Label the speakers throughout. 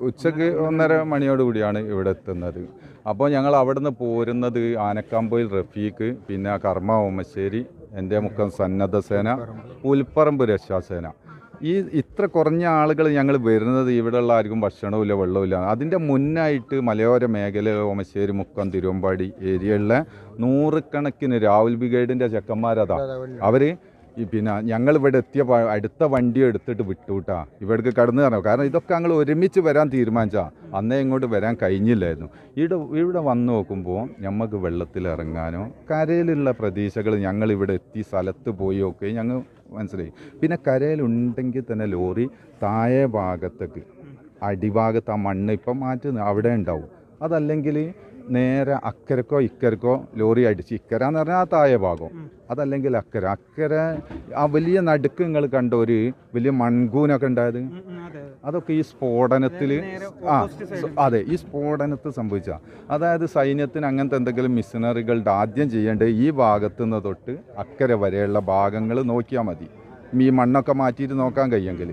Speaker 1: ഉച്ചക്ക് 1:30 മണിയോട് കൂടിയാണ് ഇവിടെ എത്തുന്നത്. അപ്പോൾ ഞങ്ങൾ അവിടെ നിന്ന് പോരുന്നത് ആനക്കാമ്പൊയിൽ റഫീഖ്, പിന്നെ കർമ്മ ഓമശ്ശേരി, എൻ്റെ മുക്കം സന്നദ്ധ സേന, ഉൽപ്പറമ്പ് രക്ഷാസേന. ഇത്ര കുറഞ്ഞ ആളുകൾ ഞങ്ങൾ വരുന്നത് ഇവിടെയുള്ള ആർക്കും ഭക്ഷണമില്ല, വെള്ളമില്ല. അതിൻ്റെ മുന്നായിട്ട് മലയോര മേഖല ഓമശ്ശേരി, മുക്കം, തിരുവമ്പാടി ഏരിയയിലെ 100 കണക്കിന് രാഹുൽ ബ്രിഗേഡിൻ്റെ ചെക്കന്മാരതാ. അവർ പിന്നെ ഞങ്ങൾ ഇവിടെ എത്തിയപ്പോൾ അടുത്ത വണ്ടി എടുത്തിട്ട് വിട്ടുവിട്ടാ ഇവിടേക്ക് കടന്നു കയറണം. കാരണം ഇതൊക്കെ ഞങ്ങൾ ഒരുമിച്ച് വരാൻ തീരുമാനിച്ചാൽ അന്നേ ഇങ്ങോട്ട് വരാൻ കഴിഞ്ഞില്ലായിരുന്നു. ഇവിടെ വന്ന് നോക്കുമ്പോൾ നമുക്ക് വെള്ളത്തിൽ ഇറങ്ങാനോ കരയിലുള്ള പ്രതീക്ഷകൾ ഞങ്ങളിവിടെ എത്തി സ്ഥലത്ത് പോയി ഒക്കെ ഞങ്ങൾ മനസ്സിലായി. പിന്നെ കരയിലുണ്ടെങ്കിൽ തന്നെ ലോറി താഴെ ഭാഗത്തേക്ക് അടിഭാഗത്ത് ആ മണ്ണ് ഇപ്പം മാറ്റുന്നത് അവിടെ ഉണ്ടാവും. അതല്ലെങ്കിൽ നേരെ അക്കരക്കോ ഇക്കരക്കോ ലോറി അടിച്ച്, ഇക്കര എന്ന് പറഞ്ഞാൽ ആ താഴെ ഭാഗം, അതല്ലെങ്കിൽ അക്കര ആ വലിയ നടുക്ക് നിങ്ങൾ കണ്ട ഒരു വലിയ മൺകൂനൊക്കെ ഉണ്ടായത്, അതൊക്കെ ഈ സ്ഫോടനത്തിൽ അതെ ഈ സ്ഫോടനത്തിൽ സംഭവിച്ച. അതായത് സൈന്യത്തിന് അങ്ങനത്തെ എന്തെങ്കിലും മിഷനറികളുടെ ആദ്യം ചെയ്യേണ്ടത് ഈ ഭാഗത്തു നിന്ന് തൊട്ട് അക്കരെ വരെയുള്ള ഭാഗങ്ങൾ നോക്കിയാൽ മതി. ഈ മണ്ണൊക്കെ മാറ്റിയിട്ട് നോക്കാൻ കഴിയുമെങ്കിൽ.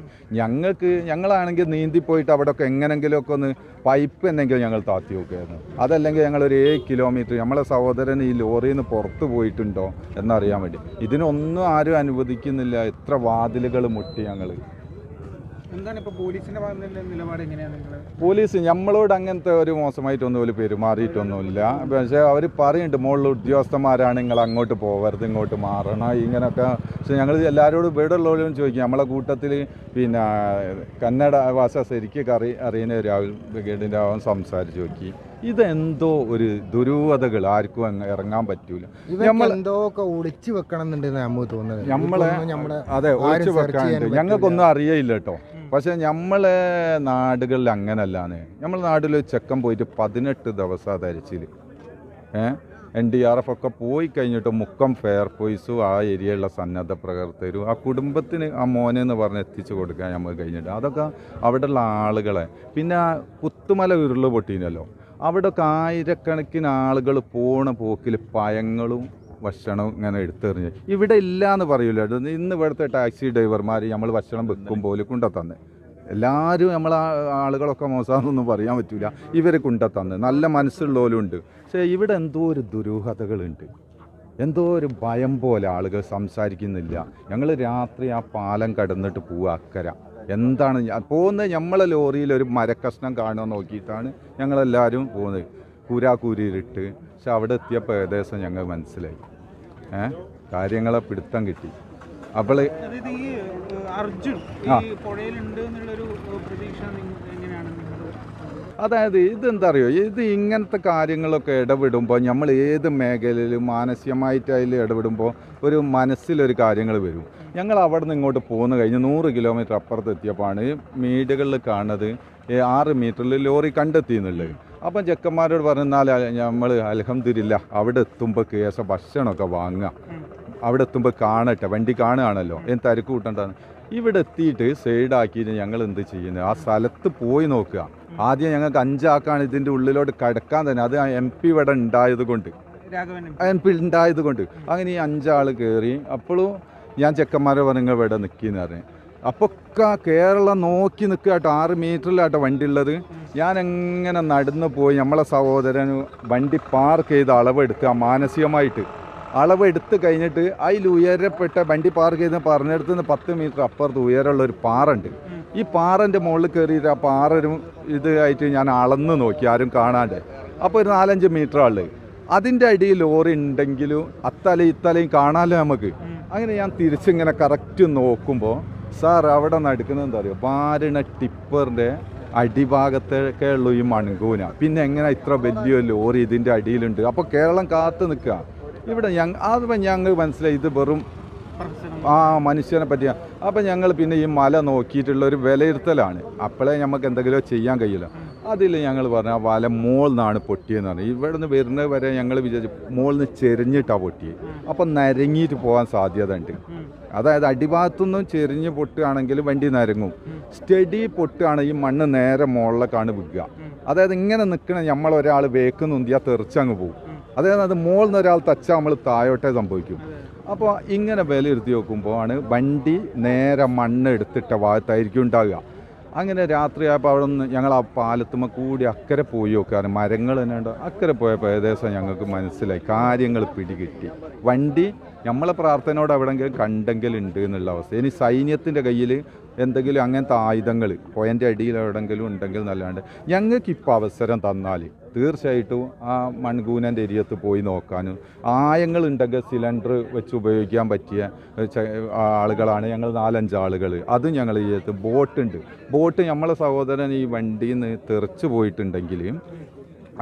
Speaker 1: ഞങ്ങളാണെങ്കിൽ നീന്തിപ്പോയിട്ട് അവിടെയൊക്കെ എങ്ങനെങ്കിലുമൊക്കെ ഒന്ന് പൈപ്പ് എന്തെങ്കിലും ഞങ്ങൾ താത്തി നോക്കുകയായിരുന്നു. അതല്ലെങ്കിൽ ഞങ്ങളൊരു 7 കിലോമീറ്റർ നമ്മളെ സഹോദരൻ ഈ ലോറിയിൽ നിന്ന് പുറത്ത് പോയിട്ടുണ്ടോ എന്നറിയാൻ വേണ്ടി. ഇതിനൊന്നും ആരും അനുവദിക്കുന്നില്ല. എത്ര വാതിലുകൾ മുട്ടി ഞങ്ങൾ.
Speaker 2: എന്താണ് ഇപ്പോൾ പോലീസിൻ്റെ നിലപാട്? എങ്ങനെയാണ്
Speaker 1: പോലീസ് നമ്മളോട് അങ്ങനത്തെ ഒരു മോശമായിട്ടൊന്നും ഒരു പെരുമാറിയിട്ടൊന്നുമില്ല. പക്ഷേ അവർ പറയുന്നുണ്ട് മുകളിൽ ഉദ്യോഗസ്ഥന്മാരാണ് നിങ്ങൾ അങ്ങോട്ട് പോകരുത്, ഇങ്ങോട്ട് മാറണം ഇങ്ങനെയൊക്കെ. പക്ഷെ ഞങ്ങൾ എല്ലാവരോടും ഇവിടെ ഉള്ളവരും ചോദിക്കും. നമ്മളെ കൂട്ടത്തിൽ പിന്നെ കന്നഡ ഭാഷ ശരിക്കും അറിയുന്ന രാഹുൽ ബ്രിഗേഡിൻ്റെ അവൻ സംസാരിച്ച് നോക്കി. ഇതെന്തോ ഒരു ദുരൂഹതകൾ, ആർക്കും ഇറങ്ങാൻ പറ്റൂല.
Speaker 3: എന്തോ ഒളിച്ചു വെക്കണം എന്നുണ്ടെന്ന് നമുക്ക് തോന്നുന്നത്.
Speaker 1: അതെ, ഒളിച്ചു വെക്കാനുണ്ട്. ഞങ്ങൾക്കൊന്നും അറിയില്ല കേട്ടോ. പക്ഷെ നമ്മളെ നാടുകളിൽ അങ്ങനല്ലാന്ന്. നമ്മളെ നാട്ടിൽ ചെക്കൻ പോയിട്ട് 18 ദിവസം ധരിച്ചിൽ NDRF ഒക്കെ പോയി കഴിഞ്ഞിട്ട് മുക്കം ഫയർഫോഴ്സും ആ ഏരിയയിലുള്ള സന്നദ്ധ പ്രവർത്തകരും ആ കുടുംബത്തിന് ആ മോനെന്ന് പറഞ്ഞ് എത്തിച്ചു കൊടുക്കാൻ നമുക്ക് കഴിഞ്ഞിട്ട്. അതൊക്കെ അവിടെയുള്ള ആളുകളെ. പിന്നെ പുത്തുമല ഉരുള് പൊട്ടീനല്ലോ, അവിടെയൊക്കെ ആയിരക്കണക്കിന് ആളുകൾ പോണ പോക്കിൽ പഴങ്ങളും ഭക്ഷണം ഇങ്ങനെ എടുത്തെറിഞ്ഞ്. ഇവിടെ ഇല്ല എന്ന് പറയൂല. ഇന്ന് ഇവിടുത്തെ ടാക്സി ഡ്രൈവർമാർ നമ്മൾ ഭക്ഷണം വെക്കുമ്പോൾ കൊണ്ടുതന്ന്. എല്ലാവരും നമ്മളെ ആളുകളൊക്കെ മോശമാണെന്നൊന്നും പറയാൻ പറ്റില്ല. ഇവർ കൊണ്ടുതന്ന് നല്ല മനസ്സുള്ളവരും ഉണ്ട്. പക്ഷേ ഇവിടെ എന്തോ ഒരു ദുരൂഹതകളുണ്ട്, എന്തോ ഒരു ഭയം പോലെ. ആളുകൾ സംസാരിക്കുന്നില്ല. ഞങ്ങൾ രാത്രി ആ പാലം കടന്നിട്ട് പോവുക അക്കര. എന്താണ് പോകുന്നത്? നമ്മളെ ലോറിയിൽ ഒരു മരക്കഷ്ണം കാണുക നോക്കിയിട്ടാണ് ഞങ്ങളെല്ലാവരും പോകുന്നത്. കൂരാക്കൂരിയിട്ട്. പക്ഷെ അവിടെ എത്തിയപ്പോൾ ഏകദേശം ഞങ്ങൾ മനസ്സിലായി, കാര്യങ്ങളെ പിടുത്തം കിട്ടി. അപ്പോൾ അതായത് ഇതെന്താ അറിയോ, ഇത് ഇങ്ങനത്തെ കാര്യങ്ങളൊക്കെ ഇടപെടുമ്പോൾ നമ്മൾ ഏത് മേഖലയിലും മാനസികമായിട്ട് അതിൽ ഇടപെടുമ്പോൾ ഒരു മനസ്സിലൊരു കാര്യങ്ങൾ വരും. ഞങ്ങൾ അവിടെ നിന്ന് ഇങ്ങോട്ട് പോന്നു കഴിഞ്ഞ് 100 കിലോമീറ്റർ അപ്പുറത്ത് എത്തിയപ്പോഴാണ് മീഡിയകളിൽ കാണുന്നത് 6 മീറ്ററിൽ ലോറി കണ്ടെത്തിയെന്നുള്ളത്. അപ്പം ചെക്കന്മാരോട് പറഞ്ഞാൽ നമ്മൾ അൽഹംദുലില്ലാ അവിടെ എത്തുമ്പോൾ കേസ ഭക്ഷണമൊക്കെ വാങ്ങുക. അവിടെ എത്തുമ്പോൾ കാണട്ടെ, വണ്ടി കാണുകയാണല്ലോ, തിരക്ക് കൂട്ടണ്ടെന്ന്. ഇവിടെ എത്തിയിട്ട് സൈഡാക്കിയിട്ട് ഞങ്ങൾ എന്ത് ചെയ്യുന്നത്, ആ സ്ഥലത്ത് പോയി നോക്കുക. ആദ്യം ഞങ്ങൾക്ക് 5 ആക്കാണ് ഇതിൻ്റെ ഉള്ളിലോട്ട് കിടക്കാൻ തന്നെ. അത് MP ഇവിടെ ഉണ്ടായത് കൊണ്ട്, MP ഉണ്ടായത് കൊണ്ട് അങ്ങനെ ഈ 5 ആൾ കയറി. അപ്പോഴും ഞാൻ ചെക്കന്മാരെ പറഞ്ഞ ഇവിടെ നിൽക്കിയെന്ന് പറഞ്ഞു. അപ്പോൾ കേരളം നോക്കി നിൽക്കുക കേട്ടോ. 6 മീറ്ററിലാട്ടോ വണ്ടി ഉള്ളത്. ഞാൻ എങ്ങനെ നടന്നു പോയി നമ്മളെ സഹോദരൻ വണ്ടി പാർക്ക് ചെയ്ത് അളവെടുക്കുക. മാനസികമായിട്ട് അളവെടുത്ത് കഴിഞ്ഞിട്ട് അതിൽ ഉയരപ്പെട്ട വണ്ടി പാർക്ക് ചെയ്ത് പറഞ്ഞെടുത്ത് നിന്ന് 10 മീറ്റർ അപ്പുറത്ത് ഉയരമുള്ളൊരു പാറുണ്ട്. ഈ പാറൻ്റെ മുകളിൽ കയറിയിട്ട് ആ പാറൊരു ഇതായിട്ട് ഞാൻ അളന്ന് നോക്കി, ആരും കാണാണ്ട്. അപ്പോൾ ഒരു 4-5 മീറ്റർ ഉള്ളത്. അതിൻ്റെ അടിയിൽ ലോറി ഉണ്ടെങ്കിലും അത്തലയും ഇത്തലയും കാണാമല്ലോ നമുക്ക്. അങ്ങനെ ഞാൻ തിരിച്ചിങ്ങനെ കറക്റ്റ് നോക്കുമ്പോൾ സാർ അവിടെ നടക്കുന്നത് എന്താ പറയുക, വാരണ ടിപ്പറിൻ്റെ അടിഭാഗത്തൊക്കെ ഉള്ളൂ ഈ മൺകൂന. പിന്നെ എങ്ങനെ ഇത്ര വലിയ ലോറി ഇതിൻ്റെ അടിയിലുണ്ട്? അപ്പോൾ കേരളം കാത്തു നിൽക്കുക ഇവിടെ. അതിപ്പോൾ ഞങ്ങൾ മനസ്സിലായി ഇത് വെറും മനുഷ്യനെ പറ്റിയ. അപ്പം ഞങ്ങൾ പിന്നെ ഈ മല നോക്കിയിട്ടുള്ള ഒരു വിലയിരുത്തലാണ്. അപ്പോഴേ നമുക്ക് എന്തെങ്കിലും ചെയ്യാൻ കഴിയില്ല. അതിൽ ഞങ്ങൾ പറഞ്ഞ ആ വല മോളിൽ നിന്നാണ് പൊട്ടിയെന്ന് പറഞ്ഞു. ഇവിടെ നിന്ന് വരുന്നത് വരെ ഞങ്ങൾ വിചാരിച്ചു മോളിൽ നിന്ന് ചെരിഞ്ഞിട്ടാണ് പൊട്ടിയത്. അപ്പം നരങ്ങിയിട്ട് പോകാൻ സാധ്യത ഉണ്ട്. അതായത് അടിഭാഗത്തുനിന്നും ചെരിഞ്ഞ് പൊട്ടുകയാണെങ്കിൽ വണ്ടി നരങ്ങും. സ്റ്റഡി പൊട്ടുകയാണ് ഈ മണ്ണ് നേരെ മുകളിലേക്കാണ് വിൽക്കുക. അതായത് ഇങ്ങനെ നിൽക്കണ നമ്മളൊരാൾ വേക്ക് നുന്തിയാൽ തെറിച്ചങ്ങ് പോകും. അതായത് അത് മുകളിൽ നിന്ന് ഒരാൾ തച്ചാൽ നമ്മൾ താഴോട്ടേ സംഭവിക്കും. അപ്പോൾ ഇങ്ങനെ വിലയിരുത്തി നോക്കുമ്പോൾ ആണ് വണ്ടി നേരെ മണ്ണ് എടുത്തിട്ട ഭാഗത്തായിരിക്കും ഉണ്ടാകുക. അങ്ങനെ രാത്രിയായപ്പോൾ അവിടെ നിന്ന് ഞങ്ങൾ ആ പാലത്തുമ്മ കൂടി അക്കരെ പോയി നോക്കാറ് മരങ്ങൾ തന്നെ ഉണ്ട്. അക്കരെ പോയപ്പോൾ ഏകദേശം ഞങ്ങൾക്ക് മനസ്സിലായി കാര്യങ്ങൾ പിടികിട്ടി. വണ്ടി നമ്മളെ പ്രാർത്ഥനയോട് എവിടെയെങ്കിലും കണ്ടെങ്കിൽ ഉണ്ട് എന്നുള്ള അവസ്ഥ. ഇനി സൈന്യത്തിൻ്റെ കയ്യിൽ എന്തെങ്കിലും അങ്ങനത്തെ ആയുധങ്ങൾ പോയൻ്റെ അടിയിൽ എവിടെയെങ്കിലും ഉണ്ടെങ്കിൽ നല്ലാണ്ട് ഞങ്ങൾക്കിപ്പോൾ അവസരം തന്നാൽ തീർച്ചയായിട്ടും ആ മൺകൂനൻ്റെ എരിയത്ത് പോയി നോക്കാനും ആയങ്ങളുണ്ടെങ്കിൽ സിലിണ്ടർ വെച്ച് ഉപയോഗിക്കാൻ പറ്റിയ ആളുകളാണ് ഞങ്ങൾ 4-5 ആളുകൾ. അതും ഞങ്ങൾ ഈ ബോട്ട് നമ്മളെ സഹോദരൻ ഈ വണ്ടിയിൽ നിന്ന് തെറിച്ച് പോയിട്ടുണ്ടെങ്കിൽ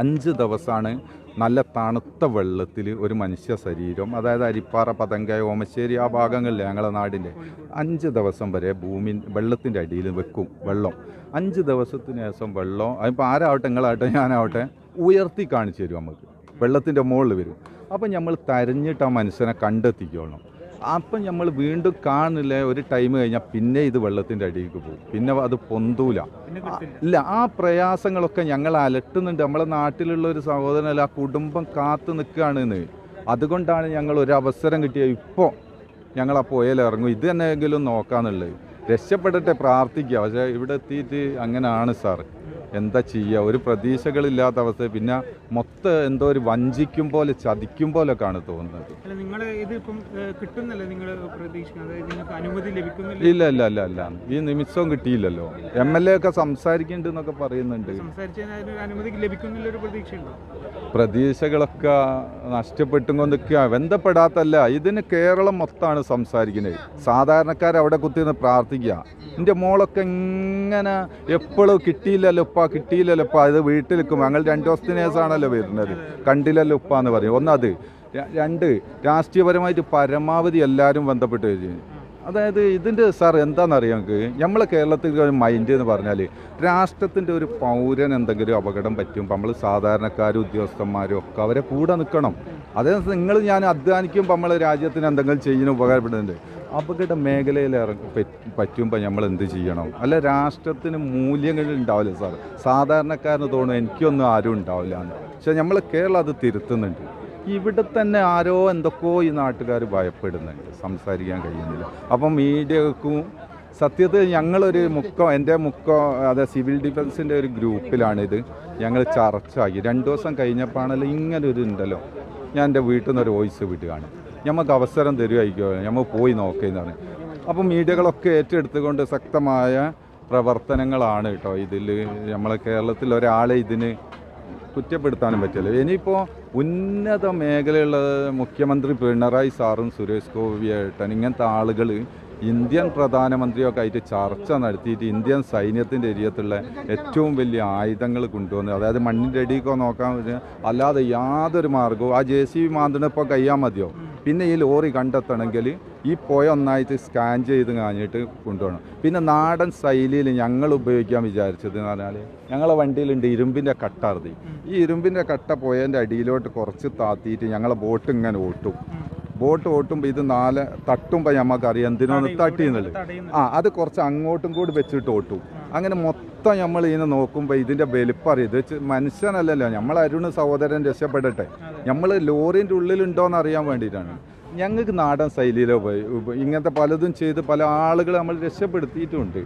Speaker 1: 5 ദിവസമാണ് നല്ല തണുത്ത വെള്ളത്തിൽ ഒരു മനുഷ്യ ശരീരം, അതായത് അരിപ്പാറ, പതങ്ക, ഓമശ്ശേരി ആ ഭാഗങ്ങളിൽ ഞങ്ങളുടെ നാടിൻ്റെ 5 ദിവസം വരെ വെള്ളത്തിൻ്റെ അടിയിൽ വെക്കും. വെള്ളം 5 ദിവസത്തിന് ശേഷം വെള്ളം അതിപ്പോൾ ആരാവട്ടെ, നിങ്ങളാവട്ടെ, ഞാനാവട്ടെ, ഉയർത്തി കാണിച്ചു തരും. നമുക്ക് വെള്ളത്തിൻ്റെ മുകളിൽ വരും. അപ്പം നമ്മൾ തരഞ്ഞിട്ട് ആ മനുഷ്യനെ കണ്ടെത്തിക്കോളണം. അപ്പം നമ്മൾ വീണ്ടും കാണില്ല. ഒരു ടൈം കഴിഞ്ഞാൽ പിന്നെ ഇത് വെള്ളത്തിൻ്റെ അടിയിലേക്ക് പോകും. പിന്നെ അത് പൊന്തൂല. ഇല്ല, ആ പ്രയാസങ്ങളൊക്കെ ഞങ്ങൾ അലട്ടുന്നുണ്ട്. നമ്മളെ നാട്ടിലുള്ള ഒരു സഹോദരനല്ല, ആ കുടുംബം കാത്തു നിൽക്കുകയാണെന്ന്. അതുകൊണ്ടാണ് ഞങ്ങൾ ഒരു അവസരം കിട്ടിയത്. ഇപ്പോൾ ഞങ്ങൾ ആ പുഴയിലിറങ്ങും, ഇത് തന്നെയെങ്കിലും നോക്കാന്നുള്ളത്. രക്ഷപ്പെടട്ടെ, പ്രാർത്ഥിക്കുക. പക്ഷേ ഇവിടെ എത്തിയിട്ട് അങ്ങനെയാണ് സാർ. എന്താ ചെയ്യുക, ഒരു പ്രതീക്ഷകളില്ലാത്ത അവസ്ഥ. പിന്നെ മൊത്തം എന്തോ ഒരു വഞ്ചിക്കും പോലെ, ചതിക്കും പോലൊക്കെയാണ് തോന്നുന്നത്. ഇല്ല, ഈ നിമിഷവും കിട്ടിയില്ലല്ലോ. MLA ഒക്കെ സംസാരിക്കുന്നുണ്ട് എന്നൊക്കെ പറയുന്നുണ്ട്. പ്രതീക്ഷകളൊക്കെ നഷ്ടപ്പെട്ടും കൊണ്ടിരിക്കുക. ബന്ധപ്പെടാത്തല്ല, ഇതിന് കേരളം മൊത്തമാണ് സംസാരിക്കുന്നത്. സാധാരണക്കാർ അവിടെ കുത്തിന്ന് പ്രാർത്ഥിക്കുക. എൻ്റെ മോളൊക്കെ ഇങ്ങനെ എപ്പോഴും കിട്ടിയില്ലല്ലോ ഉപ്പ, ഇത് വീട്ടിൽ നിൽക്കും. ഞങ്ങൾ 2 ദിവസത്തിന് ശേഷമാണല്ലോ വരുന്നത്. കണ്ടില്ലല്ലോ ഉപ്പ എന്ന് പറയും. ഒന്നത്. 2, രാഷ്ട്രീയപരമായിട്ട് പരമാവധി എല്ലാവരും ബന്ധപ്പെട്ട് കഴിഞ്ഞു. അതായത് ഇതിൻ്റെ സാർ എന്താണെന്നറിയാം നമുക്ക്, നമ്മളെ കേരളത്തിൽ ഒരു മൈൻഡ് എന്ന് പറഞ്ഞാൽ രാഷ്ട്രത്തിൻ്റെ ഒരു പൗരൻ എന്തെങ്കിലും അപകടം പറ്റുമ്പോൾ നമ്മൾ സാധാരണക്കാരും ഉദ്യോഗസ്ഥന്മാരും ഒക്കെ അവരെ കൂടെ നിൽക്കണം. അതേ ഞാൻ അധ്വാനിക്കുമ്പോൾ നമ്മൾ രാജ്യത്തിന് എന്തെങ്കിലും ചെയ്യുന്ന ഉപകാരപ്പെടുന്നുണ്ട്. അപകട മേഖലയിൽ പറ്റുമ്പോൾ നമ്മൾ എന്ത് ചെയ്യണം? അല്ല, രാഷ്ട്രത്തിന് മൂല്യങ്ങൾ ഉണ്ടാവില്ല സാർ. സാധാരണക്കാരന് തോന്നുന്നു എനിക്കൊന്നും ആരും ഉണ്ടാവില്ല എന്ന്. പക്ഷെ നമ്മൾ കേരളം അത് തിരുത്തുന്നുണ്ട്. ഇവിടെ തന്നെ ആരോ എന്തൊക്കെയോ ഈ നാട്ടുകാർ ഭയപ്പെടുന്നുണ്ട്, സംസാരിക്കാൻ കഴിയുന്നില്ല. അപ്പം മീഡിയക്കും സത്യത്തിൽ ഞങ്ങളൊരു എൻ്റെ അതെ സിവിൽ ഡിഫൻസിൻ്റെ ഒരു ഗ്രൂപ്പിലാണിത് ഞങ്ങൾ ചർച്ചയാക്കി. 2 ദിവസം കഴിഞ്ഞപ്പോഴാണല്ലോ ഇങ്ങനെ ഒരു ഉണ്ടല്ലോ, ഞാൻ എൻ്റെ വീട്ടിൽ നിന്നൊരു വോയിസ് വിടുകയാണ്. നമുക്ക് അവസരം തരുമായിരിക്കുമോ, നമ്മൾ പോയി നോക്കുന്നതാണ്. അപ്പം മീഡിയകളൊക്കെ ഏറ്റെടുത്തുകൊണ്ട് ശക്തമായ പ്രവർത്തനങ്ങളാണ് കേട്ടോ ഇതിൽ. നമ്മളെ കേരളത്തിൽ ഒരാളെ ഇതിന് കുറ്റപ്പെടുത്താനും പറ്റില്ല. ഇനിയിപ്പോൾ ഉന്നത മേഖലയുള്ള മുഖ്യമന്ത്രി പിണറായി സാറും സുരേഷ് ഗോപിയേട്ടൻ ഇങ്ങനത്തെ ആളുകൾ ഇന്ത്യൻ പ്രധാനമന്ത്രിയൊക്കെ ആയിട്ട് ചർച്ച നടത്തിയിട്ട് ഇന്ത്യൻ സൈന്യത്തിൻ്റെ ഏരിയത്തുള്ള ഏറ്റവും വലിയ ആയുധങ്ങൾ കൊണ്ടുവന്ന്, അതായത് മണ്ണിൻ്റെ അടിയൊക്കെ നോക്കാൻ പറ്റുക, അല്ലാതെ യാതൊരു മാർഗവും ആ JCB മാന്തിന് ഇപ്പോൾ കഴിയാൻ മതിയോ? പിന്നെ ഈ ലോറി കണ്ടെത്തണമെങ്കിൽ ഈ പുഴ ഒന്നായിട്ട് സ്കാൻ ചെയ്ത് കഴിഞ്ഞിട്ട് കൊണ്ടുപോകണം. പിന്നെ നാടൻ ശൈലിയിൽ ഞങ്ങൾ ഉപയോഗിക്കാൻ വിചാരിച്ചത് എന്ന് പറഞ്ഞാൽ ഞങ്ങളെ വണ്ടിയിലുണ്ട് ഇരുമ്പിൻ്റെ കട്ടർതി. ഈ ഇരുമ്പിൻ്റെ കട്ട പുഴേൻ്റെ അടിയിലോട്ട് കുറച്ച് താത്തിയിട്ട് ഞങ്ങളെ ബോട്ട് ഇങ്ങനെ ഓട്ടുമ്പോൾ ഇത് 4 തട്ടുമ്പോൾ നമുക്കറിയാം എന്തിനൊന്ന് തട്ടിയെന്നുള്ളത്. അത് കുറച്ച് അങ്ങോട്ടും കൂടി വെച്ചിട്ട് ഓട്ടും. അങ്ങനെ മൊത്തം നമ്മൾ ഇതിനെ നോക്കുമ്പോൾ ഇതിൻ്റെ വലിപ്പറിയും. ഇത് മനുഷ്യനല്ലല്ലോ, നമ്മൾ അരുണ് സഹോദരൻ രക്ഷപ്പെടട്ടെ. നമ്മൾ ലോറിൻ്റെ ഉള്ളിലുണ്ടോയെന്ന് അറിയാൻ വേണ്ടിയിട്ടാണ്. ഞങ്ങൾക്ക് നാടൻ ശൈലിയിലോ ഇങ്ങനത്തെ പലതും ചെയ്ത് പല ആളുകൾ നമ്മൾ രക്ഷപ്പെടുത്തിയിട്ടുമുണ്ട്.